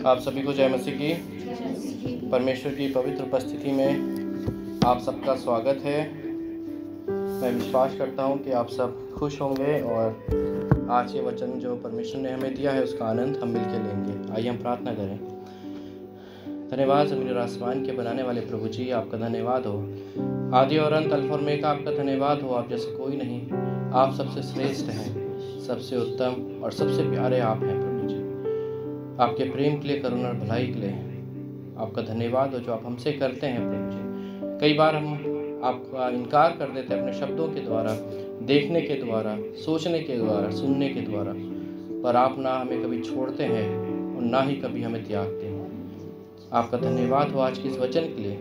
आप सभी को जय मसीह की। परमेश्वर की पवित्र उपस्थिति में आप सबका स्वागत है। मैं विश्वास करता हूं कि आप सब खुश होंगे और आज ये वचन जो परमेश्वर ने हमें दिया है उसका आनंद हम मिलकर लेंगे। आइए हम प्रार्थना करें। धन्यवाद ज़मीन और आसमान के बनाने वाले प्रभु जी, आपका धन्यवाद हो। आदि और अंत अल्फा और ओमेगा, आपका धन्यवाद हो। आप जैसे कोई नहीं, आप सबसे श्रेष्ठ हैं, सबसे उत्तम और सबसे प्यारे आप हैं प्रभु जी। आपके प्रेम के लिए, करुणा और भलाई के लिए आपका धन्यवाद हो जो आप हमसे करते हैं प्रभु जी। कई बार हम आपका इनकार कर देते हैं अपने शब्दों के द्वारा, देखने के द्वारा, सोचने के द्वारा, सुनने के द्वारा, पर आप ना हमें कभी छोड़ते हैं और ना ही कभी हमें त्यागते हैं। आपका धन्यवाद हो आज के इस वचन के लिए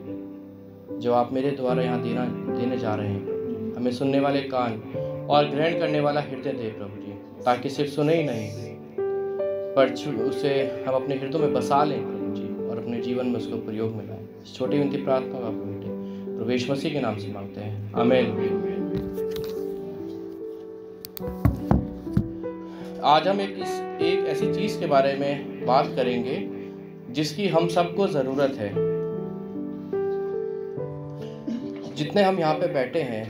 जो आप मेरे द्वारा यहाँ देने जा रहे हैं। हमें सुनने वाले कान और ग्रहण करने वाला हृदय दे प्रभु जी, ताकि सिर्फ सुने ही नहीं पर उसे हम अपने हृदय में बसा लें प्रभु जी और अपने जीवन में उसको प्रयोग में लाएं। इस छोटी विनती प्रार्थना का बेटे प्रभु यीशु मसीह के नाम से मांगते हैं, आमीन। आज हम एक ऐसी चीज़ के बारे में बात करेंगे जिसकी हम सबको ज़रूरत है। जितने हम यहाँ पे बैठे हैं,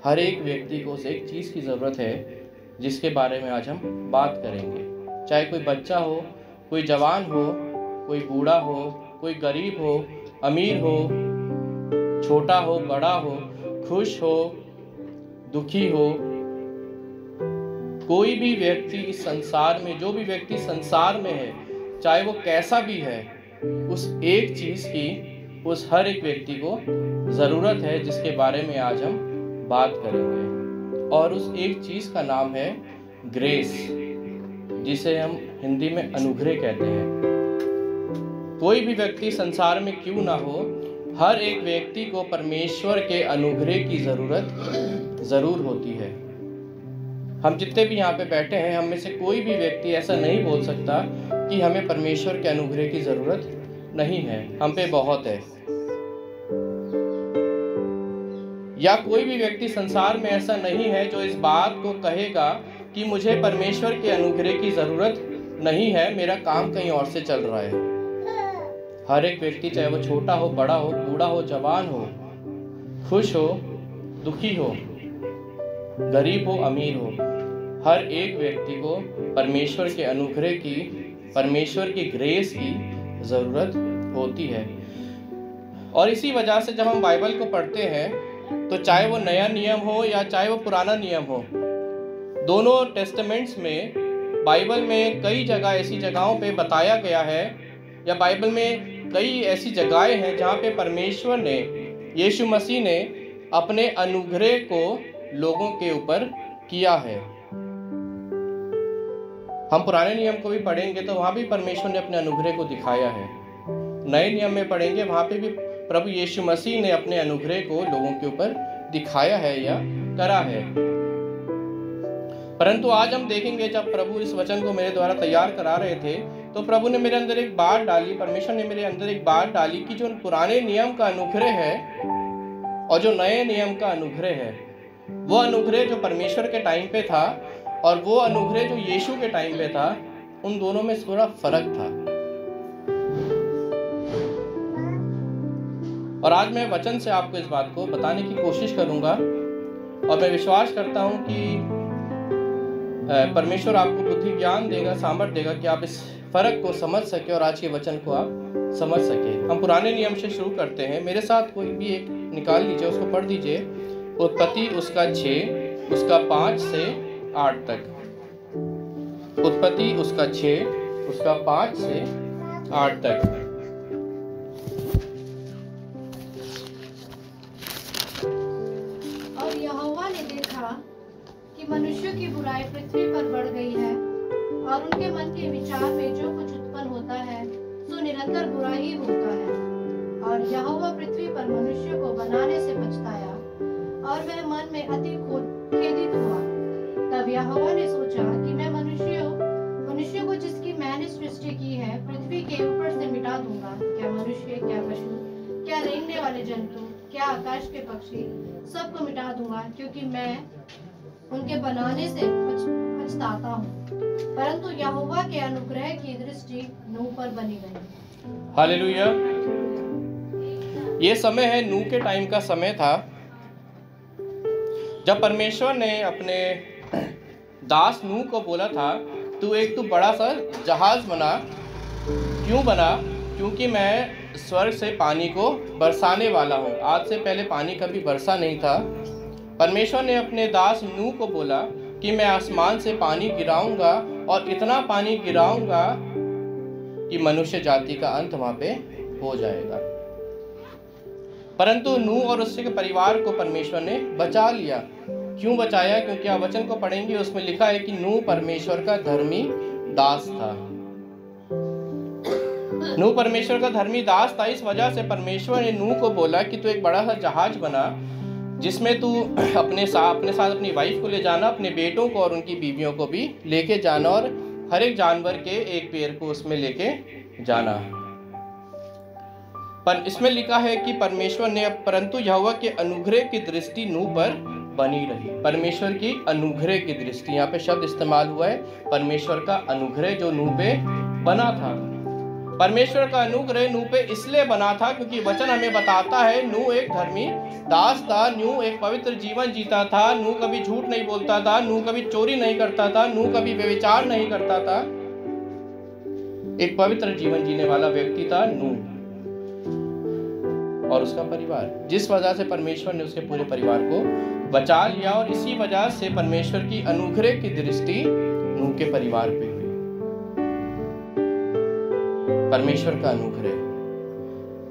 हर एक व्यक्ति को उस एक चीज़ की ज़रूरत है जिसके बारे में आज हम बात करेंगे। चाहे कोई बच्चा हो, कोई जवान हो, कोई बूढ़ा हो, कोई गरीब हो, अमीर हो, छोटा हो, बड़ा हो, खुश हो, दुखी हो, कोई भी व्यक्ति इस संसार में, जो भी व्यक्ति संसार में है, चाहे वो कैसा भी है, उस एक चीज़ की उस हर एक व्यक्ति को ज़रूरत है जिसके बारे में आज हम बात करेंगे। और उस एक चीज़ का नाम है ग्रेस, जिसे हम हिंदी में अनुग्रह कहते हैं। कोई भी व्यक्ति संसार में क्यों ना हो, हर एक व्यक्ति को परमेश्वर के अनुग्रह की ज़रूरत ज़रूर होती है। हम जितने भी यहाँ पे बैठे हैं, हम में से कोई भी व्यक्ति ऐसा नहीं बोल सकता कि हमें परमेश्वर के अनुग्रह की ज़रूरत नहीं है, हम पे बहुत है। या कोई भी व्यक्ति संसार में ऐसा नहीं है जो इस बात को कहेगा कि मुझे परमेश्वर के अनुग्रह की ज़रूरत नहीं है, मेरा काम कहीं और से चल रहा है। हर एक व्यक्ति, चाहे वो छोटा हो, बड़ा हो, बूढ़ा हो, जवान हो, खुश हो, दुखी हो, गरीब हो, अमीर हो, हर एक व्यक्ति को परमेश्वर के अनुग्रह की, परमेश्वर की ग्रेस की ज़रूरत होती है। और इसी वजह से जब हम बाइबल को पढ़ते हैं, तो चाहे वो नया नियम हो या चाहे वो पुराना नियम हो, दोनों टेस्टामेंट्स में, बाइबल में कई जगह ऐसी जगहों पे बताया गया है, या बाइबल में कई ऐसी जगहें हैं जहाँ पे परमेश्वर ने, यीशु मसीह ने अपने अनुग्रह को लोगों के ऊपर किया है। हम पुराने नियम को भी पढ़ेंगे तो वहाँ भी परमेश्वर ने अपने अनुग्रह को दिखाया है। नए नियम में पढ़ेंगे, वहाँ पे भी प्रभु यीशु मसीह ने अपने अनुग्रह को लोगों के ऊपर दिखाया है या करा है। परंतु आज हम देखेंगे, जब प्रभु इस वचन को मेरे द्वारा तैयार करा रहे थे, तो प्रभु ने मेरे अंदर एक बात डाली, परमेश्वर ने मेरे अंदर एक बात डाली कि जो पुराने नियम का अनुग्रह है और जो नए नियम का अनुग्रह है, वो अनुग्रह जो परमेश्वर के टाइम पे था और वो अनुग्रह जो यीशु के टाइम पे था, उन दोनों में थोड़ा फर्क था। और आज मैं वचन से आपको इस बात को बताने की कोशिश करूंगा, और मैं विश्वास करता हूं कि परमेश्वर आपको बुद्धि ज्ञान देगा, सामर्थ्य देगा कि आप इस फर्क को समझ सके और आज के वचन को आप समझ सके। हम पुराने नियम से शुरू करते हैं। मेरे साथ कोई भी एक निकाल लीजिए, उसको पढ़ दीजिए। उत्पत्ति उसका 6 उसका 5 से 8 तक। उत्पत्ति उसका 6 उसका 5 से 8 तक। और यहोवा ने देखा कि मनुष्यों की बुराई पृथ्वी पर बढ़ गई है, और उनके मन के विचार में जो कुछ उत्पन्न होता है सो निरंतर बुरा ही होता है। और यहोवा पृथ्वी पर मनुष्य को बनाने से पछताया, और वह मन में अति खेदित हुआ। तब यहोवा ने सोचा कि मैं मनुष्य को जिसकी मैंने सृष्टि की है पृथ्वी के ऊपर से मिटा दूंगा। क्या मनुष्य, क्या पशु, क्या रेंगने वाले जंतु, क्या आकाश के पक्षी, सबको मिटा दूंगा, क्योंकि मैं उनके बनाने से पछताता हूँ, परंतु यहोवा के अनुग्रह की दृष्टि नूह पर बनी रही। हालेलुया। ये समय है, नूह के टाइम का समय था, जब परमेश्वर ने अपने दास नूह को बोला था, तू बड़ा सा जहाज बना। क्यों बना? क्योंकि मैं स्वर्ग से पानी को बरसाने वाला हूँ। आज से पहले पानी कभी बरसा नहीं था। परमेश्वर ने अपने दास नूह को बोला कि मैं आसमान से पानी गिराऊंगा और इतना पानी गिराऊंगा कि मनुष्य जाति का अंत वहां पे हो जाएगा। परंतु नूह और उसके परिवार को परमेश्वर ने बचा लिया। क्यों बचाया? क्योंकि आप वचन को पढ़ेंगे, उसमें लिखा है कि नूह परमेश्वर का धर्मी दास था। नूह परमेश्वर का धर्मी दास था। इस वजह से परमेश्वर ने नूह को बोला कि तू एक बड़ा सा जहाज बना, जिसमें तू अपने साथ अपनी वाइफ को ले जाना, अपने बेटों को और उनकी बीवियों को भी लेके जाना, और हर एक जानवर के एक पैर को उसमें लेके जाना। पर इसमें लिखा है कि परमेश्वर ने, परंतु यहोवा के अनुग्रह की दृष्टि नूह पर बनी रही। परमेश्वर की अनुग्रह की दृष्टि, यहाँ पे शब्द इस्तेमाल हुआ है, परमेश्वर का अनुग्रह जो नूह पे बना था। परमेश्वर का अनुग्रह नूह पे इसलिए बना था क्योंकि वचन हमें बताता है नूह एक धर्मी दास था, नूह एक पवित्र जीवन जीता था, नूह कभी झूठ नहीं बोलता था, नूह कभी चोरी नहीं करता था, नूह कभी व्यभिचार नहीं करता था। एक पवित्र जीवन जीने वाला व्यक्ति था नूह और उसका परिवार, जिस वजह से परमेश्वर ने उसके पूरे परिवार को बचा लिया। और इसी वजह से परमेश्वर की अनुग्रह की दृष्टि नूह के परिवार पे हुई। परमेश्वर का अनुग्रह।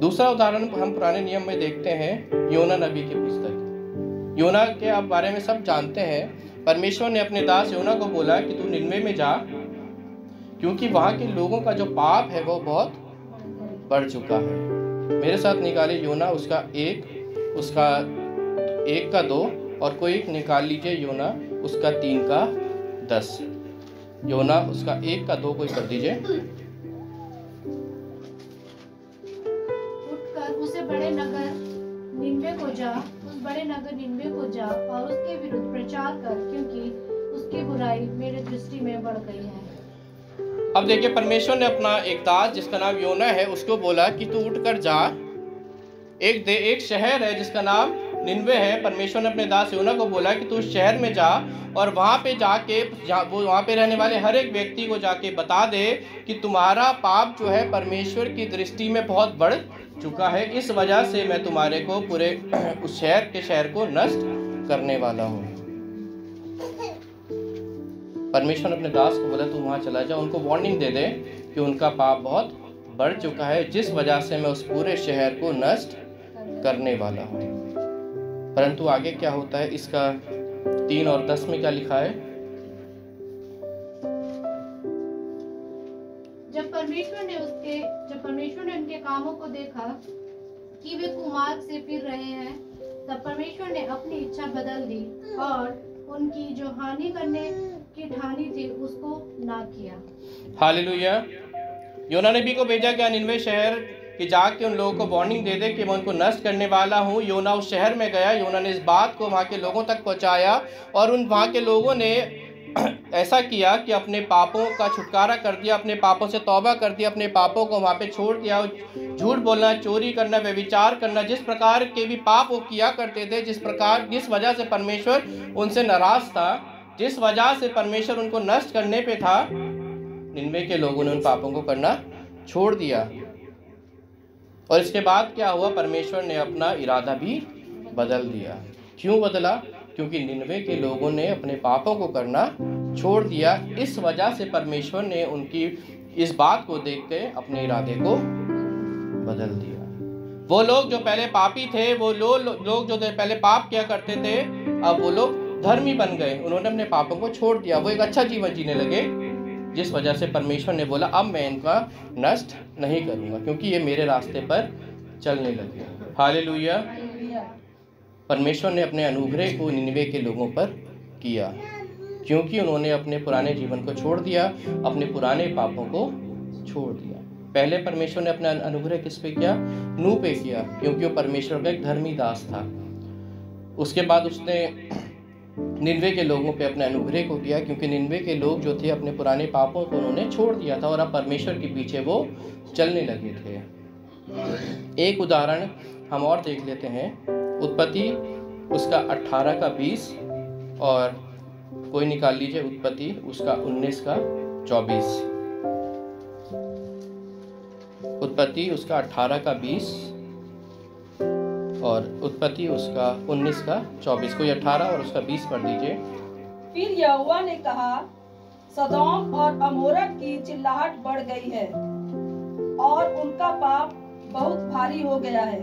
दूसरा उदाहरण हम पुराने नियम में देखते हैं, योना नबी की पुस्तक। योना के आप बारे में सब जानते हैं। परमेश्वर ने अपने दास योना को बोला कि तू निनवे में जा, क्योंकि वहां के लोगों का जो पाप है वो बहुत बढ़ चुका है। मेरे साथ निकाले योना उसका 1 का 2 और कोई एक निकाल लीजिए योना उसका 3 का 10। योना उसका 1 का 2 कोई कर दीजिए। उसे बड़े नगर निनवे को जा, उस बड़े नगर निनवे को जा और उसके विरुद्ध प्रचार कर, क्योंकि उसकी बुराई मेरे दृष्टि में बढ़ गई है। अब देखिए, परमेश्वर ने अपना एक दास जिसका नाम योना है उसको बोला कि तू उठकर जा। एक शहर है जिसका नाम निनवे है। परमेश्वर ने अपने दास योना को बोला कि तू उस शहर में जा और वहां पे जाके वहां पे रहने वाले हर एक व्यक्ति को जाके बता दे कि तुम्हारा पाप जो है परमेश्वर की दृष्टि में बहुत बढ़ चुका है। इस वजह से मैं तुम्हारे को पूरे उस शहर को नष्ट करने वाला हूँ। परमेश्वर ने अपने दास को बोला तू वहां चला जा, उनको वार्निंग दे दे कि उनका पाप बहुत बढ़ चुका है, जिस वजह से मैं उस पूरे शहर को नष्ट करने वाला हूँ। परंतु आगे क्या होता है, इसका 3 और 10 में क्या लिखा है? जब परमेश्वर ने उनके कामों को देखा कि वे कुमार्ग से फिर रहे हैं, तब परमेश्वर ने अपनी इच्छा बदल दी और उनकी जो हानि करने की ठानी थी उसको ना किया। हालेलुया। योना नबी को भेजा गया निनवे शहर कि जाके उन लोगों को वार्निंग दे दे कि मैं उनको नष्ट करने वाला हूँ। योना उस शहर में गया। योना ने इस बात को वहाँ के लोगों तक पहुँचाया और वहाँ के लोगों ने ऐसा किया कि अपने पापों का छुटकारा कर दिया, अपने पापों से तौबा कर दिया, अपने पापों को वहाँ पे छोड़ दिया। झूठ बोलना, चोरी करना, व्यभिचार करना, जिस प्रकार के भी पाप वो किया करते थे, जिस वजह से परमेश्वर उनसे नाराज था, जिस वजह से परमेश्वर उनको नष्ट करने पे था, निनवे के लोगों ने उन पापों को करना छोड़ दिया। और इसके बाद क्या हुआ, परमेश्वर ने अपना इरादा भी बदल दिया। क्यों बदला? क्योंकि निनवे के लोगों ने अपने पापों को करना छोड़ दिया। इस वजह से परमेश्वर ने उनकी इस बात को देख के अपने इरादे को बदल दिया। वो लोग जो पहले पापी थे, वो लोग जो पहले पाप किया करते थे, अब वो लोग धर्मी बन गए। उन्होंने अपने पापों को छोड़ दिया, वो एक अच्छा जीवन जीने लगे, जिस वजह से परमेश्वर ने बोला अब मैं इनका नष्ट नहीं करूँगा, क्योंकि ये मेरे रास्ते पर चलने लगे। हालेलुया। परमेश्वर ने अपने अनुग्रह को निनवे के लोगों पर किया, क्योंकि उन्होंने अपने पुराने जीवन को छोड़ दिया, अपने पुराने पापों को छोड़ दिया। पहले परमेश्वर ने अपना अनुग्रह किस पे किया? नूह पे किया, क्योंकि वो परमेश्वर का एक धर्मी दास था। उसके बाद उसने निनवे के लोगों पे अपने अनुग्रह को किया, क्योंकि निनवे के लोग जो थे अपने पुराने पापों को उन्होंने छोड़ दिया था और अब परमेश्वर के पीछे वो चलने लगे थे। एक उदाहरण हम और देख लेते हैं, उत्पत्ति उसका 18 का 20 और कोई निकाल लीजिए उत्पत्ति उसका 19 का 24। उत्पत्ति उसका 18 का 20 और उत्पत्ति उसका 19 का 24। कोई 18 और उसका 20 पढ़ दीजिए। फिर यहोवा ने कहा, सदोम और अमोरा की चिल्लाहट बढ़ गई है और उनका पाप बहुत भारी हो गया है।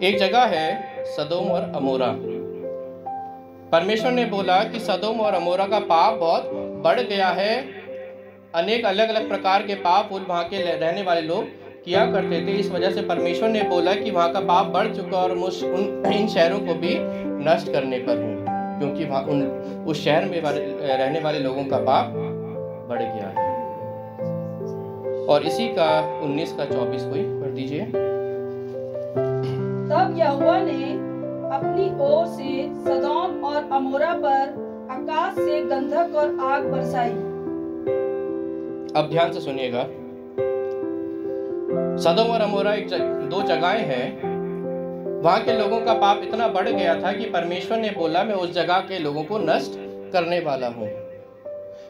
एक जगह है सदोम और अमोरा। परमेश्वर ने बोला कि सदोम और अमोरा का पाप बहुत बढ़ गया है। अनेक अलग अलग प्रकार के पाप वहाँ के रहने वाले लोग किया करते थे। इस वजह से परमेश्वर ने बोला कि वहाँ का पाप बढ़ चुका और इन शहरों को भी नष्ट करने पर हूँ, क्योंकि वहाँ उस शहर में रहने वाले लोगों का पाप बढ़ गया है। और इसी का 19 का 24 कोई पढ़ दीजिए। तब यहोवा ने अपनी ओर से सदोम और अमोरा पर आकाश से गंधक और आग बरसाई। अब ध्यान से सुनिएगा, सदोम और अमोरा दो जगहें हैं। वहां के लोगों का पाप इतना बढ़ गया था कि परमेश्वर ने बोला मैं उस जगह के लोगों को नष्ट करने वाला हूँ।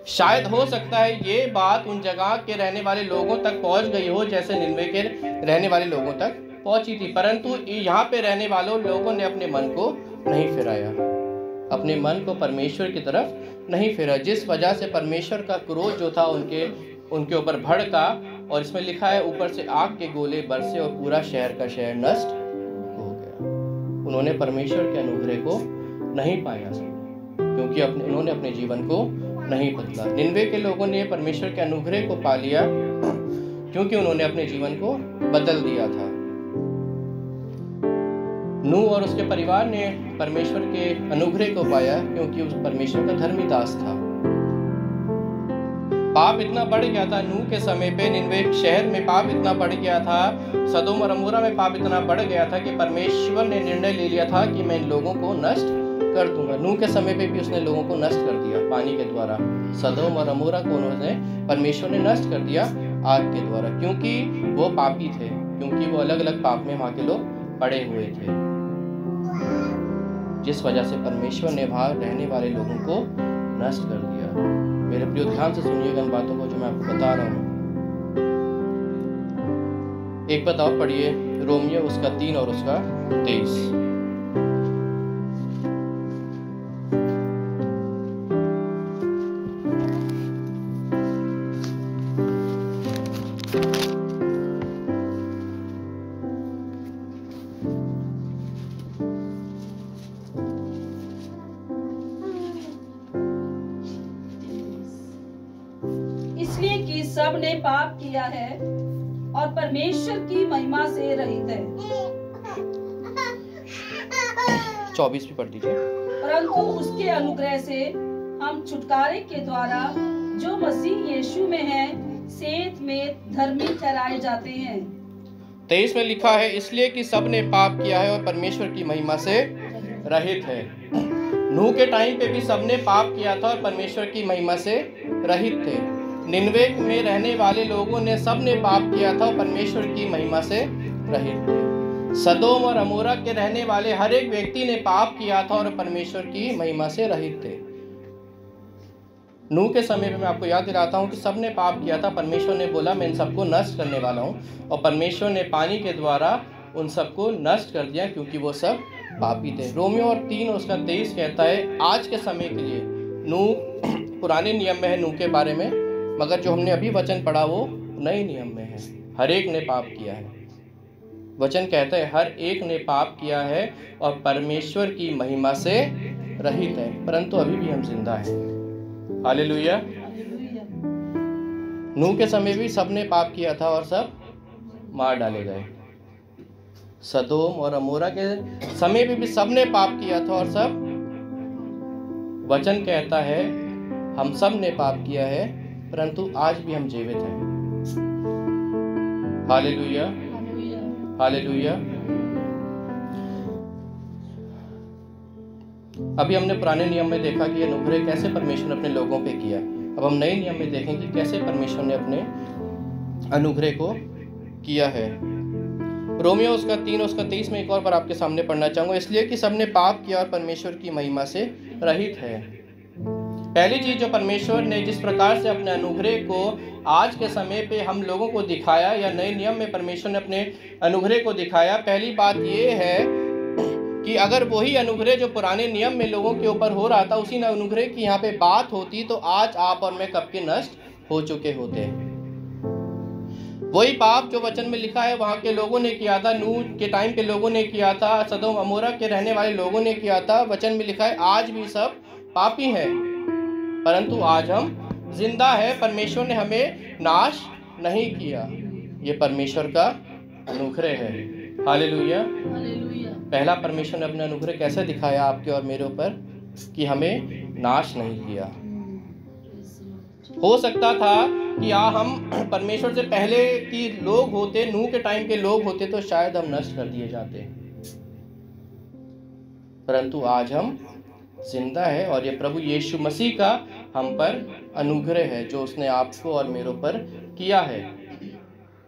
शायद हो सकता है ये बात उन जगह के रहने वाले लोगों तक पहुंच गई हो जैसे निनवे के रहने वाले लोगों तक पहुंची थी, परंतु यहाँ पे रहने वालों लोगों ने अपने मन को नहीं फिराया, अपने मन को परमेश्वर की तरफ नहीं फिरा, जिस वजह से परमेश्वर का क्रोध जो था उनके ऊपर भड़का। और इसमें लिखा है ऊपर से आग के गोले बरसे और पूरा शहर का शहर नष्ट हो गया। उन्होंने परमेश्वर के अनुग्रह को नहीं पाया, क्योंकि उन्होंने अपने जीवन को नहीं बदला। निनवे के लोगों ने परमेश्वर के अनुग्रह को पा लिया क्योंकि उन्होंने अपने जीवन को बदल दिया था। नूह और उसके परिवार ने परमेश्वर के अनुग्रह को पाया क्योंकि उस परमेश्वर का धर्मी दास था। पाप इतना बढ़ गया था नूह के समय पे, निनवे शहर में पाप इतना बढ़ गया था, सदोम और अमोरा में पाप इतना बढ़ गया था कि परमेश्वर ने निर्णय ले लिया था कि मैं इन लोगों को नष्ट कर दूंगा। नूह के समय पे भी उसने लोगों को नष्ट कर दिया पानी के द्वारा। सदोम और अमोरा को परमेश्वर ने नष्ट कर दिया आग के द्वारा, क्योंकि वो पापी थे, क्योंकि वो अलग अलग पाप में वहाँ के लोग पड़े हुए थे, जिस वजह से परमेश्वर ने वहाँ रहने वाले लोगों को नष्ट कर दिया। मेरे प्रिय ध्यान से सुनिएगा इन बातों को जो मैं आपको बता रहा हूँ। एक बात और पढ़िए, रोमियो उसका 3 और उसका 23। इसलिए कि सब ने पाप किया है और परमेश्वर की महिमा से रहित है। 24 भी पढ़ दीजिए। परंतु उसके अनुग्रह से हम छुटकारे के द्वारा जो मसीह यीशु में है सेत में धर्मी ठहराए जाते हैं। 23 में लिखा है, इसलिए कि सब ने पाप किया है और परमेश्वर की महिमा से रहित है। नूह के टाइम पे भी सबने पाप किया था और परमेश्वर की महिमा से रहित थे। निनवे में रहने वाले लोगों ने सबने पाप किया था और परमेश्वर की महिमा से रहित थे। सदोम और अमोरा के रहने वाले हर एक व्यक्ति ने पाप किया था और परमेश्वर की महिमा से रहित थे। नूह के समय में मैं आपको याद दिलाता हूँ कि सबने पाप किया था। परमेश्वर ने बोला मैं इन सबको नष्ट करने वाला हूँ, और परमेश्वर ने पानी के द्वारा उन सबको नष्ट कर दिया क्योंकि वो सब पापी थे। रोमियो और 3 उसका 23 कहता है, आज के समय के लिए नूह पुराने नियम में है नूह के बारे में, मगर जो हमने अभी वचन पढ़ा वो नए नियम में है। हर एक ने पाप किया है। वचन कहता है हर एक ने पाप किया है और परमेश्वर की महिमा से रहित है, परंतु अभी भी हम जिंदा हैं। हालेलुया। नूह के समय भी सबने पाप किया था और सब मार डाले गए। सदोम और अमोरा के समय में भी सबने पाप किया था और सब, वचन कहता है हम सब ने पाप किया है परंतु आज भी हम जीवित हैं। Hallelujah, hallelujah. अभी हमने पुराने नियम में देखा कि अनुग्रह कैसे परमेश्वर ने अपने लोगों पे किया। अब हम नए नियम में देखेंगे कैसे परमेश्वर ने अपने अनुग्रह को किया है। रोमियो उसका 3 उसका 23 में एक और बार आपके सामने पढ़ना चाहूँगा। इसलिए कि सबने पाप किया और परमेश्वर की महिमा से रहित है। पहली चीज़ जो परमेश्वर ने जिस प्रकार से अपने अनुग्रह को आज के समय पे हम लोगों को दिखाया, या नए नियम में परमेश्वर ने अपने अनुग्रह को दिखाया, पहली बात ये है कि अगर वही अनुग्रह जो पुराने नियम में लोगों के ऊपर हो रहा था, उसी अनुग्रह की यहाँ पे बात होती, तो आज आप और मैं कब के नष्ट हो चुके होते। वही पाप जो वचन में लिखा है वहाँ के लोगों ने किया था, नूह के टाइम पे लोगों ने किया था, सदोम अमोरा के रहने वाले लोगों ने किया था। वचन में लिखा है आज भी सब पापी हैं, परंतु आज हम जिंदा है। परमेश्वर ने हमें नाश नहीं किया। ये परमेश्वर का अनुग्रह है। हालेलुया। पहला परमेश्वर ने अपना अनुग्रह कैसे दिखाया आपके और मेरे ऊपर, कि हमें नाश नहीं किया। हो सकता था कि हम परमेश्वर से पहले की लोग होते, नूह के टाइम के लोग होते, तो शायद हम नष्ट कर दिए जाते, परंतु आज हम जिंदा है। और ये प्रभु यीशु मसीह का हम पर अनुग्रह है जो उसने आपको और मेरे ऊपर किया है।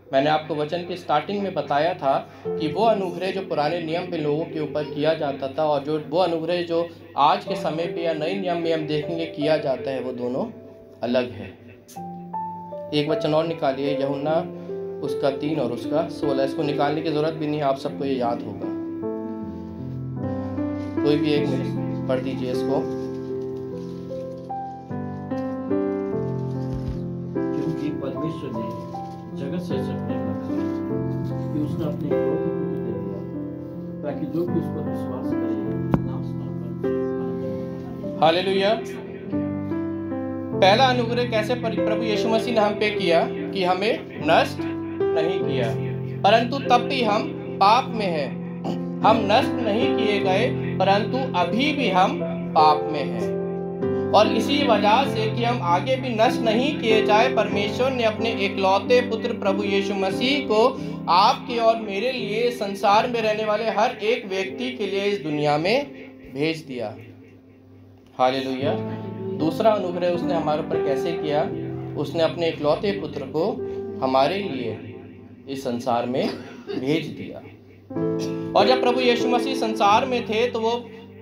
मैंने आपको वचन की स्टार्टिंग में बताया था कि वो अनुग्रह जो पुराने नियम पे लोगों के ऊपर किया जाता था, और जो वो अनुग्रह जो आज के समय पे या नए नियम में हम देखेंगे किया जाता है, वो दोनों अलग है। एक वचन और निकालिए, यूहन्ना उसका 3 और उसका 16। इसको निकालने की जरूरत भी नहीं, आप सबको ये याद होगा। कोई भी एक मिनट पढ़ दीजिए इसको। क्योंकि परमेश्वर ने जगत से ऐसा प्रेम रखा कि उसने अपने एकलौते पुत्र दे दिया, ताकि जो भी उस पर विश्वास करे नाश न पाए। हालेलुया। पहला अनुग्रह कैसे प्रभु यीशु मसीह ने हम पे किया, कि हमें नष्ट नहीं किया, परंतु तब भी हम पाप में हैं। हम नष्ट नहीं किए गए, परंतु अभी भी हम पाप में हैं। और इसी वजह से कि हम आगे भी नष्ट नहीं किए जाए, परमेश्वर ने अपने एकलौते पुत्र प्रभु यीशु मसीह को आपके और मेरे लिए, संसार में रहने वाले हर एक व्यक्ति के लिए इस दुनिया में भेज दिया। हालेलुया। दूसरा अनुग्रह उसने हमारे ऊपर कैसे किया, उसने अपने एकलौते पुत्र को हमारे लिए इस संसार में भेज दिया। और जब प्रभु यीशु मसीह संसार में थे तो वो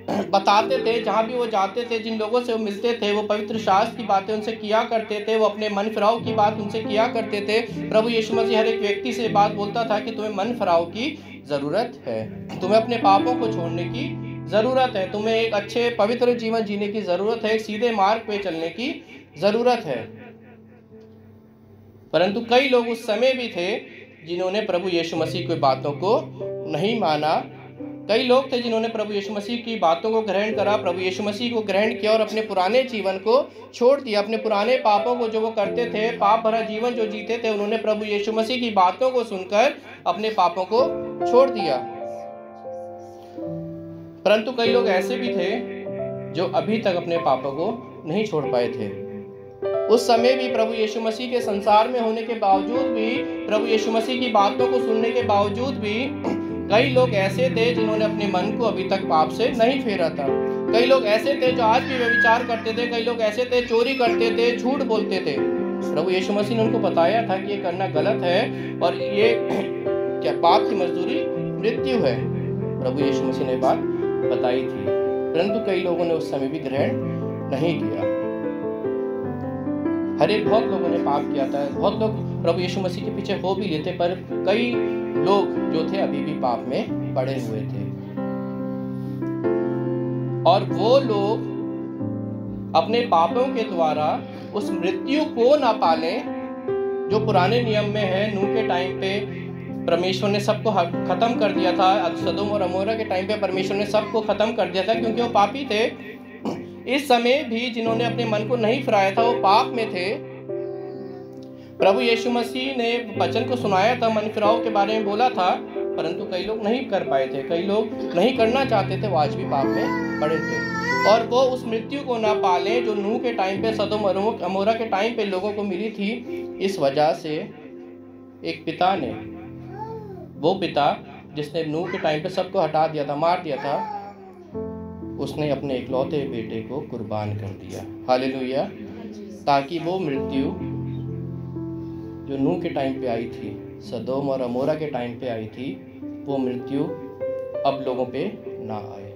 बताते थे, जहाँ भी वो जाते थे, जिन लोगों से वो मिलते थे, वो पवित्र शास्त्र की बातें उनसे किया करते थे, वो अपने मन फिराव की बात उनसे किया करते थे। प्रभु यीशु मसीह हर एक व्यक्ति से बात बोलता था कि तुम्हें मन फिराव की ज़रूरत है, तुम्हें अपने पापों को छोड़ने की ज़रूरत है, तुम्हें एक अच्छे पवित्र जीवन जीने की ज़रूरत है, एक सीधे मार्ग पे चलने की ज़रूरत है। परंतु कई लोग उस समय भी थे जिन्होंने प्रभु यीशु मसीह की बातों को नहीं माना। कई लोग थे जिन्होंने प्रभु यीशु मसीह की बातों को ग्रहण करा, प्रभु यीशु मसीह को ग्रहण किया और अपने पुराने जीवन को छोड़ दिया। अपने पुराने पापों को जो वो करते थे, पाप भरा जीवन जो जीते थे, उन्होंने प्रभु यीशु मसीह की बातों को सुनकर अपने पापों को छोड़ दिया। परंतु कई लोग ऐसे भी थे जो अभी तक अपने पापों को नहीं छोड़ पाए थे। उस समय भी प्रभु यीशु मसीह के संसार में होने के बावजूद भी, प्रभु यीशु मसीह की बातों को सुनने के बावजूद भी, कई लोग ऐसे थे जिन्होंने अपने मन को अभी तक पाप से नहीं फेरा था। कई लोग ऐसे थे जो आज भी व्यभिचार करते थे, कई लोग ऐसे थे चोरी करते थे, झूठ बोलते थे। प्रभु यीशु मसीह ने उनको बताया था कि ये करना गलत है और ये क्या पाप की मजदूरी मृत्यु है। प्रभु यीशु मसीह ने बात बताई थी, परंतु कई लोगों ने उस समय भी ग्रहण नहीं किया। बहुत लोगों ने पाप किया था, बहुत लोग प्रभु यीशु मसीह के पीछे हो भी लेते, पर कई लोग जो थे अभी भी पाप में पड़े हुए थे। और वो लोग अपने पापों के द्वारा उस मृत्यु को ना पाले जो पुराने नियम में है। नूह के टाइम पे परमेश्वर ने सबको खत्म कर दिया था, सदोम और अमोरा के टाइम पे परमेश्वर ने सबको खत्म कर दिया था क्योंकि वो पापी थे। इस समय भी जिन्होंने अपने मन को नहीं फिराया था वो पाप में थे। प्रभु यीशु मसीह ने वचन को सुनाया था, मन फिराव के बारे में बोला था, परंतु कई लोग नहीं कर पाए थे, कई लोग नहीं करना चाहते थे, वो आज भी पाप में पड़े थे। और वो उस मृत्यु को ना पाले जो नूह के टाइम पे, सदोम अमोरा के टाइम पे लोगों को मिली थी। इस वजह से एक पिता ने, वो पिता जिसने नूह के टाइम पे सबको हटा दिया था, मार दिया था, उसने अपने इकलौते बेटे को कुर्बान कर दिया। हालेलुया। ताकि वो मृत्यु जो नूह के टाइम पे आई थी, सदोम और अमोरा के टाइम पे आई थी, वो मृत्यु अब लोगों पे ना आए।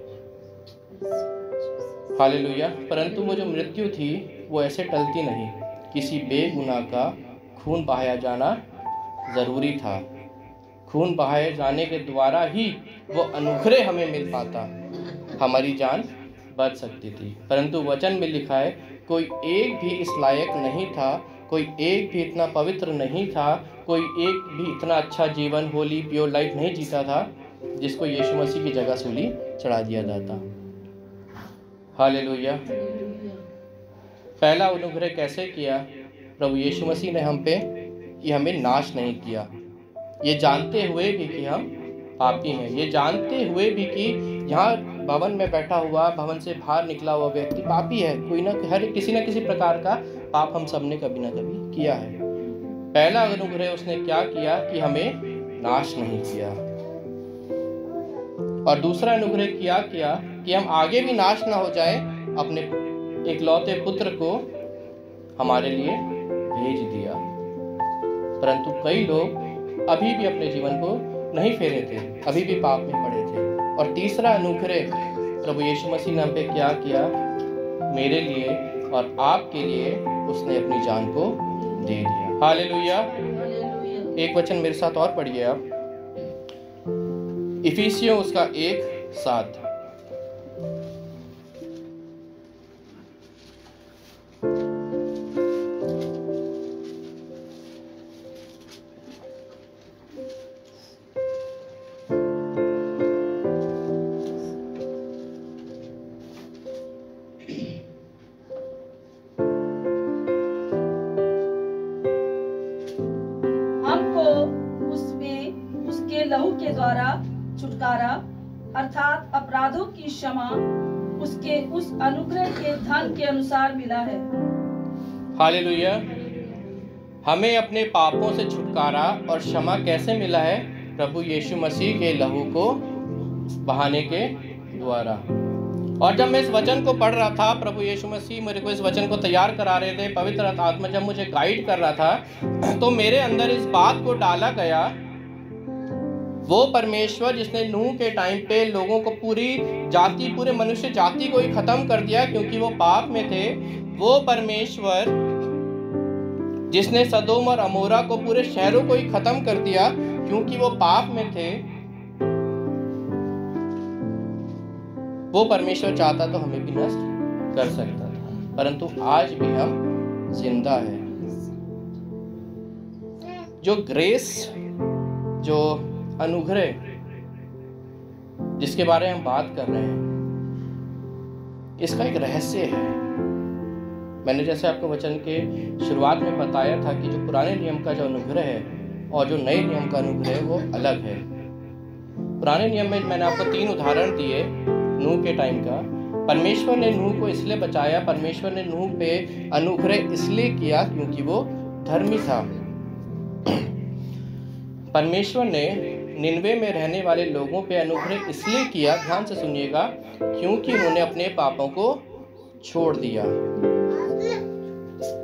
हालेलुया। परंतु वो जो मृत्यु थी वो ऐसे टलती नहीं। किसी बेगुनाह का खून बहाया जाना ज़रूरी था। खून बहाए जाने के द्वारा ही वो अनुग्रह हमें मिल पाता, हमारी जान बच सकती थी। परंतु वचन में लिखा है, कोई एक भी इस लायक नहीं था, कोई एक भी इतना पवित्र नहीं था, कोई एक भी इतना अच्छा जीवन, होली प्योर लाइफ नहीं जीता था जिसको यीशु मसीह की जगह सूली चढ़ा दिया जाता। हालेलुया। पहला अनुग्रह कैसे किया प्रभु यीशु मसीह ने हम पे, कि हमें नाश नहीं किया, ये जानते हुए भी कि हम पापी हैं, ये जानते हुए भी कि यहाँ भवन में बैठा हुआ, भवन से बाहर निकला हुआ व्यक्ति पापी है। कोई ना किसी न किसी प्रकार का पाप हम सब ने कभी ना कभी किया है। पहला अनुग्रह उसने क्या किया कि हमें नाश नहीं किया, और दूसरा अनुग्रह क्या किया कि हम आगे भी नाश ना हो जाए, अपने इकलौते पुत्र को हमारे लिए भेज दिया। परंतु कई लोग अभी भी अपने जीवन को नहीं फेरे थे, अभी भी पाप में पड़े थे। और तीसरा अनुग्रह प्रभु यीशु मसीह ने हम पे क्या किया, मेरे लिए और आपके लिए उसने अपनी जान को दे दिया। हालेलुया। एक वचन मेरे साथ और पढ़िए आप, इफिसियों उसका 1:7। लहू के द्वारा छुटकारा अर्थात अपराधों की क्षमा उसके उस अनुग्रह के धन के अनुसार मिला है। हालेलुया। हमें अपने पापों से छुटकारा और क्षमा कैसे मिला है? प्रभु यीशु मसीह के लहू को बहाने के द्वारा। और जब मैं इस वचन को पढ़ रहा था, प्रभु यीशु मसीह मेरे को इस वचन को तैयार करा रहे थे, पवित्र आत्मा जब मुझे गाइड कर रहा था, तो मेरे अंदर इस बात को डाला गया, वो परमेश्वर जिसने नूह के टाइम पे लोगों को पूरे मनुष्य जाति को ही खत्म कर दिया क्योंकि वो पाप में थे, वो परमेश्वर जिसने सदोम और अमोरा को पूरे शहरों को ही खत्म कर दिया क्योंकि वो पाप में थे, वो परमेश्वर चाहता तो हमें भी नष्ट कर सकता था, परंतु आज भी हम जिंदा हैं। जो ग्रेस, जो अनुग्रह जिसके बारे में हम बात कर रहे हैं, इसका एक रहस्य है। मैंने जैसे आपको वचन के शुरुआत में बताया था कि जो पुराने नियम का जो अनुग्रह है और जो नए नियम का अनुग्रह है वो अलग है। पुराने नियम में मैंने आपको 3 उदाहरण दिए नूह के टाइम का। परमेश्वर ने नूह को इसलिए बचाया, परमेश्वर ने नूह पे अनुग्रह इसलिए किया क्योंकि वो धर्मी था। परमेश्वर ने निनवे में रहने वाले लोगों पे अनुग्रह इसलिए किया, ध्यान से सुनिएगा, क्योंकि उन्होंने अपने पापों को छोड़ दिया।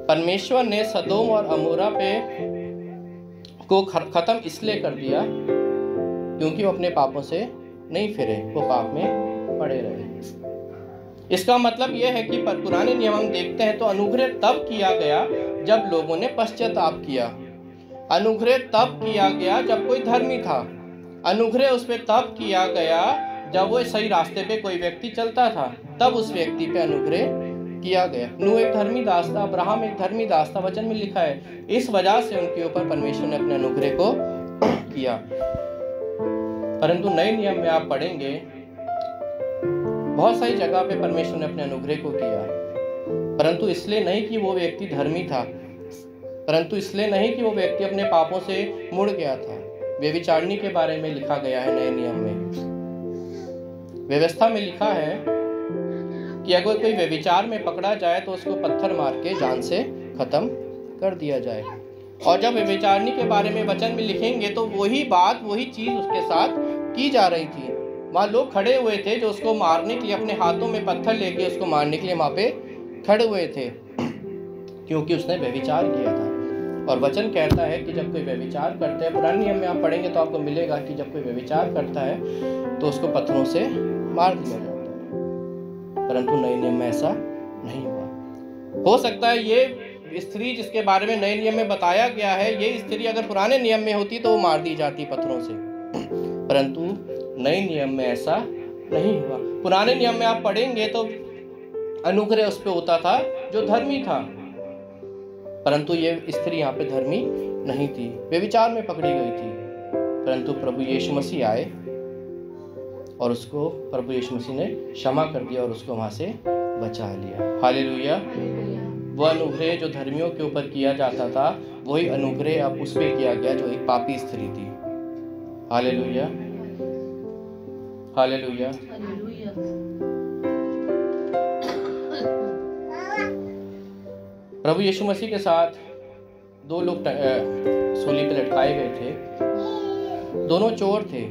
परमेश्वर ने सदोम और अमोरा पे को खत्म इसलिए कर दिया क्योंकि वो अपने पापों से नहीं फिरे, वो पाप में पड़े रहे। इसका मतलब यह है कि पुराने नियम हम देखते हैं तो अनुग्रह तब किया गया जब लोगों ने पश्चाताप किया। अनुग्रह तब किया गया जब कोई धर्मी था। अनुग्रह उस पे तब किया गया जब वो सही रास्ते पे कोई व्यक्ति चलता था, तब उस व्यक्ति पे अनुग्रह किया गया। नूह एक धर्मी दास था, अब्राहम एक धर्मी दास था, वचन में लिखा है। इस वजह से उनके ऊपर परमेश्वर ने अपने अनुग्रह को किया। परंतु नए नियम में आप पढ़ेंगे बहुत सारी जगह पे परमेश्वर ने अपने अनुग्रह को किया, परंतु इसलिए नहीं कि वो व्यक्ति धर्मी था, परंतु इसलिए नहीं कि वो व्यक्ति अपने पापों से मुड़ गया था। व्यभिचारिणी के बारे में लिखा गया है नए नियम में। व्यवस्था में लिखा है कि अगर कोई व्यभिचार में पकड़ा जाए तो उसको पत्थर मार के जान से खत्म कर दिया जाए। और जब व्यभिचारिणी के बारे में वचन में लिखेंगे तो वही बात, वही चीज उसके साथ की जा रही थी। वहाँ लोग खड़े हुए थे जो उसको मारने के लिए अपने हाथों में पत्थर लेके उसको मारने के लिए वहाँ पे खड़े हुए थे, क्योंकि उसने व्यभिचार किया था। और वचन कहता है कि जब कोई व्यभिचार करता है, पुराने नियम में आप पढ़ेंगे तो आपको मिलेगा कि जब कोई व्यभिचार करता है तो उसको पत्थरों से मार दिया जाता है, परंतु नए नियम में ऐसा नहीं हुआ। हो सकता है ये स्त्री जिसके बारे में नए नियम में बताया गया है, ये स्त्री अगर पुराने नियम में होती तो वो मार दी जाती पत्थरों से, परंतु नए नियम में ऐसा नहीं हुआ। पुराने नियम में आप पढ़ेंगे तो अनुग्रह उस पर होता था जो धर्मी था, परंतु ये स्त्री यहाँ पे धर्मी नहीं थी, व्यभिचार में पकड़ी गई थी। परंतु प्रभु यीशु मसीह आए और उसको प्रभु यीशु मसीह ने क्षमा कर दिया और उसको वहां से बचा लिया। हालेलुया। वह अनुग्रह जो धर्मियों के ऊपर किया जाता था, वही अनुग्रह अब उस पर किया गया जो एक पापी स्त्री थी। Hallelujah, hallelujah. प्रभु यीशु मसीह के साथ दो लोग सूली पे लटकाए गए थे, दोनों चोर थे।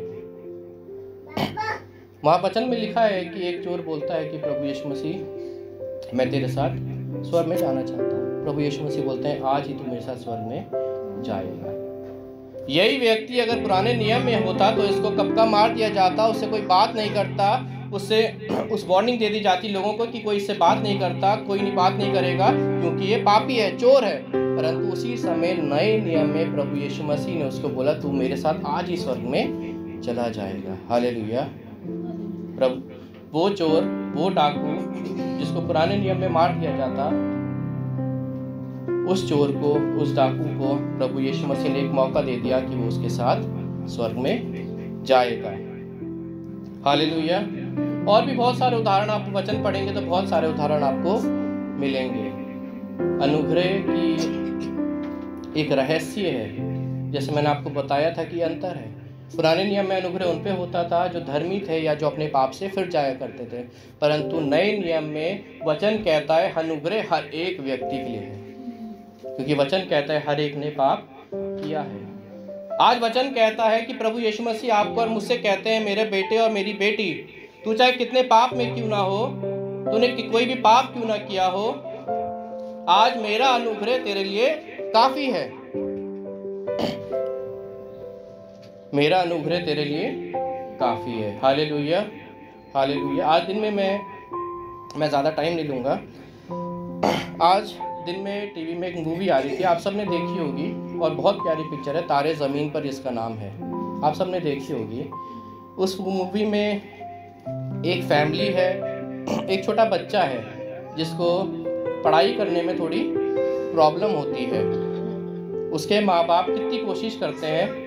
वहाँ वचन में लिखा है कि एक चोर बोलता है कि प्रभु यीशु मसीह मैं तेरे साथ स्वर्ग में जाना चाहता हूँ। प्रभु यीशु मसीह बोलते हैं आज ही तू मेरे साथ स्वर्ग में जाएगा। यही व्यक्ति अगर पुराने नियम में होता तो इसको कब का मार दिया जाता, उससे कोई बात नहीं करता, उससे उस वार्निंग दे दी जाती लोगों को कि कोई इससे बात नहीं करता, कोई बात नहीं करेगा क्योंकि ये पापी है, चोर है। परंतु उसी समय नए नियम में प्रभु यीशु मसीह ने उसको बोला तू मेरे साथ आज ही स्वर्ग में चला जाएगा। हालेलुया। प्रभु वो चोर, वो डाकू जिसको पुराने नियम में मार दिया जाता, उस चोर को, उस डाकू को प्रभु यीशु मसीह ने एक मौका दे दिया कि वो उसके साथ स्वर्ग में जाएगा। हालेलुया। और भी बहुत सारे उदाहरण आप वचन पढ़ेंगे तो बहुत सारे उदाहरण आपको मिलेंगे। अनुग्रह की एक रहस्य है, जैसे मैंने आपको बताया था कि अंतर है। पुराने नियम में अनुग्रह उन पे होता था जो धर्मी थे या जो अपने पाप से फिर जाया करते थे, परंतु नए नियम में वचन कहता है अनुग्रह हर एक व्यक्ति के लिए है, क्योंकि वचन कहता है हर एक ने पाप किया है। आज वचन कहता है कि प्रभु यीशु मसीह आपको और मुझसे कहते हैं मेरे बेटे और मेरी बेटी, तू चाहे कितने पाप में क्यों ना हो, तूने कोई भी पाप क्यों ना किया हो, आज मेरा अनुग्रह तेरे लिए काफी है। मेरा अनुग्रह तेरे लिए काफी है। Hallelujah, hallelujah. आज दिन में मैं ज़्यादा टाइम नहीं लूँगा। आज दिन में टीवी में एक मूवी आ रही थी, आप सब ने देखी होगी और बहुत प्यारी पिक्चर है, तारे ज़मीन पर इसका नाम है, आप सब ने देखी होगी। उस मूवी में एक फैमिली है, एक छोटा बच्चा है जिसको पढ़ाई करने में थोड़ी प्रॉब्लम होती है। उसके माँ बाप कितनी कोशिश करते हैं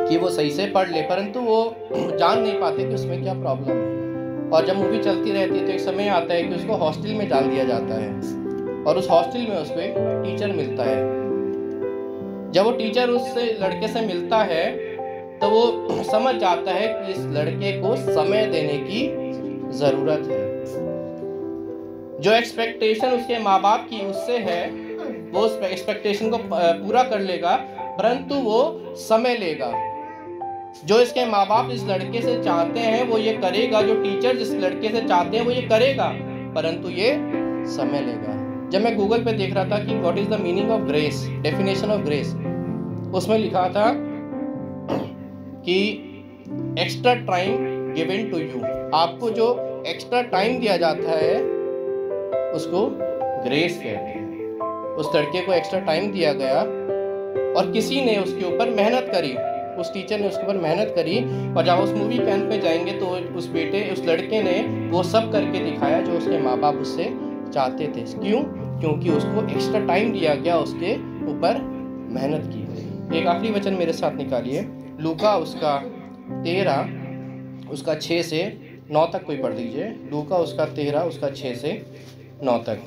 कि वो सही से पढ़ ले, परंतु वो जान नहीं पाते कि उसमें क्या प्रॉब्लम है। और जब मूवी चलती रहती है तो एक समय आता है कि उसको हॉस्टल में डाल दिया जाता है और उस हॉस्टल में उसको एक टीचर मिलता है। जब वो टीचर उस लड़के से मिलता है तो वो समझ जाता है कि इस लड़के को समय देने की ज़रूरत है। जो एक्सपेक्टेशन उसके माँ बाप की उससे है वो उस एक्सपेक्टेशन को पूरा कर लेगा, परंतु वो समय लेगा। जो इसके माँ बाप इस लड़के से चाहते हैं वो ये करेगा, जो टीचर जिस लड़के से चाहते हैं वो ये करेगा, परंतु ये समय लेगा। जब मैं गूगल पे देख रहा था कि what is the meaning of grace, definition of grace, उसमें लिखा था कि extra time given to you, आपको जो एक्स्ट्रा टाइम दिया जाता है उसको ग्रेस कहते हैं। उस लड़के को एक्स्ट्रा टाइम दिया गया और किसी ने उसके ऊपर मेहनत करी, उस टीचर ने उसके ऊपर मेहनत करी, और जब उस मूवी के अंत में जाएंगे तो उस लड़के ने वो सब करके दिखाया जो उसके माँ बाप उससे चाहते थे। क्यों? क्योंकि उसको एक्स्ट्रा टाइम दिया गया, उसके ऊपर मेहनत की गई। एक आखिरी वचन मेरे साथ निकालिए, लूका उसका 13 उसका 6 से 9 तक कोई पढ़ दीजिए। लूका उसका 13 उसका 6 से 9 तक।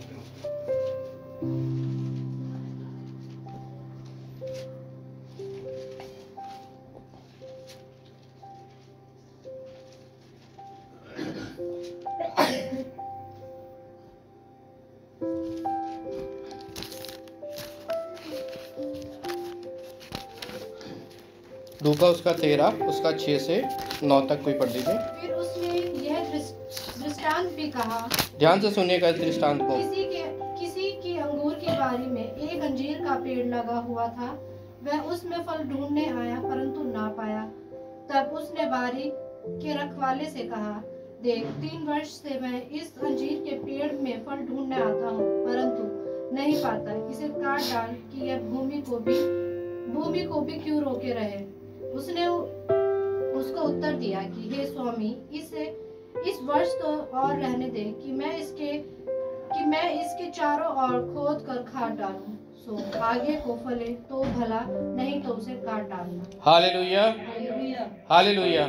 लूका उसका 13 उसका 6 से 9 तक कोई पढ़ लीजिए। फिर उसने यह दृष्टांत भी कहा, ध्यान से सुनिएगा इस दृष्टांत को। किसी की अंगूर की बारी में एक अंजीर का पेड़ लगा हुआ था। वह उसमें फल ढूंढने आया परंतु ना पाया। तब उसने बारी के रखवाले से कहा, देख 3 वर्ष से मैं इस अंजीर के पेड़ में फल ढूंढने आता हूँ परंतु नहीं पाता। इसे काट डाल कि यह भूमि को भी क्यों रोके रहे। उसने उसको उत्तर दिया कि हे स्वामी, इस वर्ष तो और रहने दे कि मैं इसके चारों ओर खोद कर खाद डालूं, सो आगे को फले तो भला, नहीं तो उसे काट डालना। Hallelujah, hallelujah. हालेलुया।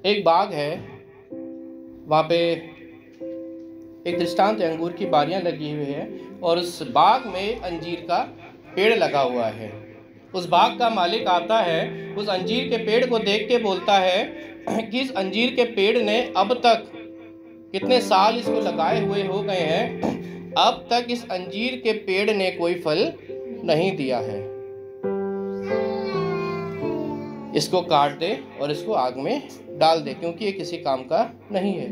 एक बाग है, वहाँ पे एक दृष्टांत है, अंगूर की बारियां लगी हुई है और उस बाग में अंजीर का पेड़ लगा हुआ है। उस बाग का मालिक आता है, उस अंजीर के पेड़ को देख के बोलता है कि इस अंजीर के पेड़ ने अब तक कितने साल इसको लगाए हुए हो गए हैं, अब तक इस अंजीर के पेड़ ने कोई फल नहीं दिया है। इसको काट दे और इसको आग में डाल दे, क्योंकि ये किसी काम का नहीं है।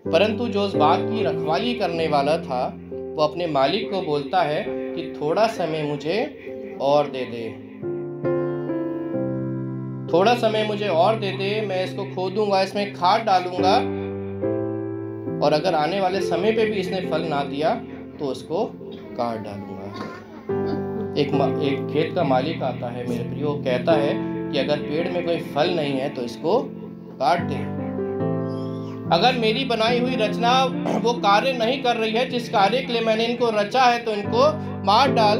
परंतु जो उस बाग की रखवाली करने वाला था, वो अपने मालिक को बोलता है कि थोड़ा समय मुझे और दे दे, थोड़ा समय मुझे और दे दे, मैं इसको खोदूंगा, इसमें खाद डालूंगा, और अगर आने वाले समय पे भी इसने फल ना दिया तो उसको काट डालूंगा। एक खेत का मालिक आता है मेरे प्रियो, वो कहता है कि अगर पेड़ में कोई फल नहीं है तो इसको काट दे। अगर मेरी बनाई हुई रचना वो कार्य नहीं कर रही है जिस कार्य के लिए मैंने इनको रचा है, तो इनको मार डाल।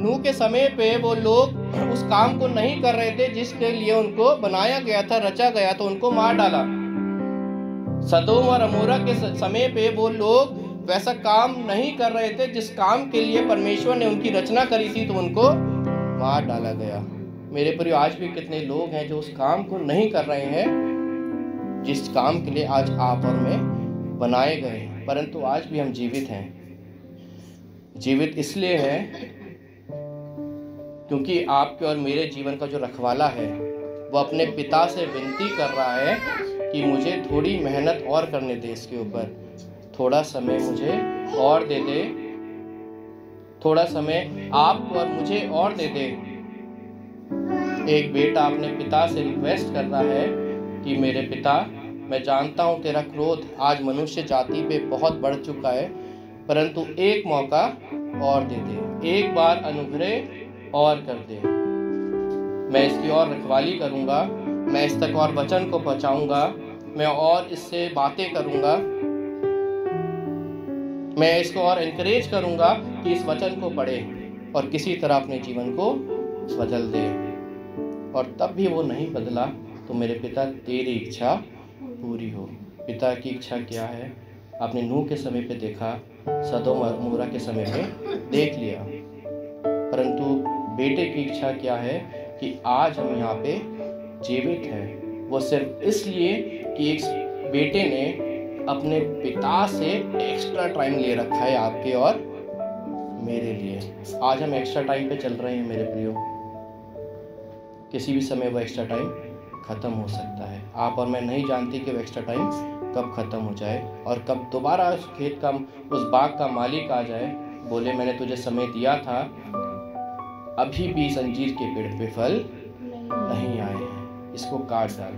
नूह के समय पे वो लोग उस काम को नहीं कर रहे थे जिसके लिए उनको बनाया गया था, रचा गया, तो उनको मार डाला। सदोम और अमोरा के समय पे वो लोग वैसा काम नहीं कर रहे थे जिस काम के लिए परमेश्वर ने उनकी रचना करी थी, तो उनको मार डाला गया। मेरे प्रिय, आज भी कितने लोग हैं जो उस काम को नहीं कर रहे हैं जिस काम के लिए आज आप और मैं बनाए गए हैं, परंतु आज भी हम जीवित हैं। जीवित इसलिए हैं क्योंकि आपके और मेरे जीवन का जो रखवाला है वो अपने पिता से विनती कर रहा है कि मुझे थोड़ी मेहनत और करने दे, इसके ऊपर थोड़ा समय मुझे और दे दे, थोड़ा समय आपको और मुझे और दे दे। एक बेटा अपने पिता से रिक्वेस्ट कर रहा है कि मेरे पिता, मैं जानता हूँ तेरा क्रोध आज मनुष्य जाति पे बहुत बढ़ चुका है, परंतु एक मौका और दे दे, एक बार अनुग्रह और कर दे। मैं इसकी और रखवाली करूँगा, मैं इस तक और वचन को पहुँचाऊँगा, मैं और इससे बातें करूँगा, मैं इसको और एनकरेज करूँगा कि इस वचन को पढ़े और किसी तरह अपने जीवन को बदल दे। और तब भी वो नहीं बदला तो मेरे पिता तेरी इच्छा पूरी हो। पिता की इच्छा क्या है? आपने नूह के समय पे देखा, सदोम और अमोरा के समय पे देख लिया, परंतु बेटे की इच्छा क्या है कि आज हम यहाँ पे जीवित हैं। वो सिर्फ इसलिए कि एक बेटे ने अपने पिता से एक्स्ट्रा टाइम ले रखा है आपके और मेरे लिए। आज हम एक्स्ट्रा टाइम पे चल रहे हैं मेरे प्रियो, किसी भी समय वो एक्स्ट्रा टाइम ख़त्म हो सकता है। आप और मैं नहीं जानते कि वो एक्स्ट्रा टाइम कब ख़त्म हो जाए और कब दोबारा उस खेत का, उस बाग का मालिक आ जाए, बोले मैंने तुझे समय दिया था, अभी भी इस अंजीर के पेड़ पे फल नहीं आए हैं, इसको काट डाल।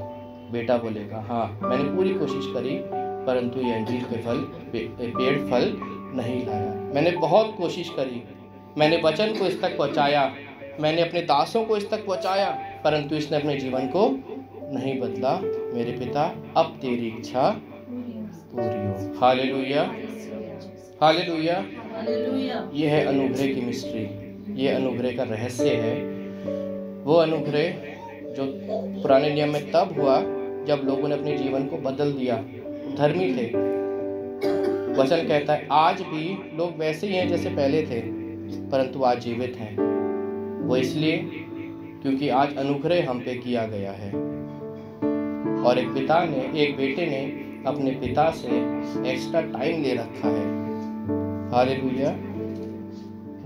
बेटा बोलेगा हाँ मैंने पूरी कोशिश करी, परंतु ये अंजीर के पेड़ फल नहीं लाया। मैंने बहुत कोशिश करी, मैंने वचन को इस तक पहुँचाया, मैंने अपने दासों को इस तक पहुँचाया, परंतु इसने अपने जीवन को नहीं बदला। मेरे पिता अब तेरी इच्छा पूरी हो। Hallelujah, hallelujah. ये है अनुग्रह की मिस्ट्री, ये अनुग्रह का रहस्य है। वो अनुग्रह जो पुराने नियम में तब हुआ जब लोगों ने अपने जीवन को बदल दिया, धर्मी थे। वचन कहता है आज भी लोग वैसे ही हैं जैसे पहले थे, परंतु आज जीवित हैं। वो इसलिए क्योंकि आज अनुग्रह हम पे किया गया है और एक बेटे ने अपने पिता से एक्स्ट्रा टाइम ले रखा है। हालेलुया।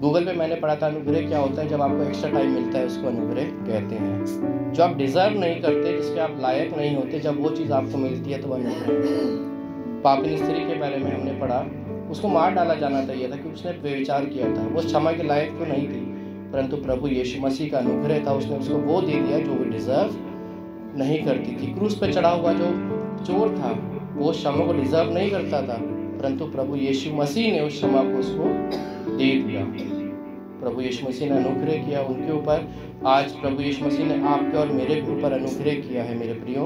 गूगल पे मैंने पढ़ा था अनुग्रह क्या होता है, जब आपको एक्स्ट्रा टाइम मिलता है उसको अनुग्रह कहते हैं। जो आप डिजर्व नहीं करते, जिसके आप लायक नहीं होते, जब वो चीज़ आपको मिलती है तो वह अनुग्रह है। पापिनी स्त्री के बारे में हमने पढ़ा, उसको मार डाला जाना चाहिए था क्योंकि उसने व्यभिचार किया था। वो क्षमा के लायक तो नहीं थी, परंतु प्रभु यीशु मसीह का अनुग्रह था, उसने उसको वो दे दिया जो वो डिजर्व नहीं करती थी। क्रूस पे चढ़ा हुआ जो चोर था वो क्षमा को डिजर्व नहीं करता था, परंतु प्रभु यीशु मसीह ने उस क्षमा को उसको दे दिया। प्रभु यीशु मसीह ने अनुग्रह किया उनके ऊपर। आज प्रभु यीशु मसीह ने आपके और मेरे ऊपर अनुग्रह किया है मेरे प्रियो,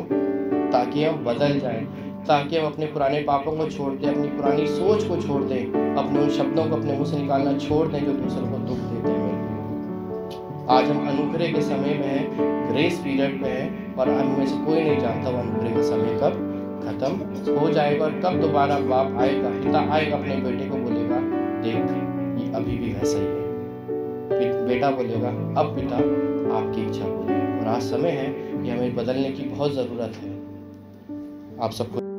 ताकि हम बदल जाएं, ताकि हम अपने पुराने पापों को छोड़ दें, अपनी पुरानी सोच को छोड़ दें, अपने उन शब्दों को अपने मुंह से निकालना छोड़ दें जो दूसरों को दुख देते हैं। आज हम अनुग्रह के समय में हैं, ग्रेस पीरियड में हैं, और हम में से कोई नहीं जानता वो अनुग्रह का समय कब खत्म हो जाएगा और कब दोबारा बाप आएगा, पिता आएगा, अपने बेटे को बोलेगा देख ये अभी भी वैसा ही है। बेटा बोलेगा अब पिता आपकी इच्छा पूरी। और आज समय है कि हमें बदलने की बहुत ज़रूरत है। आप सबको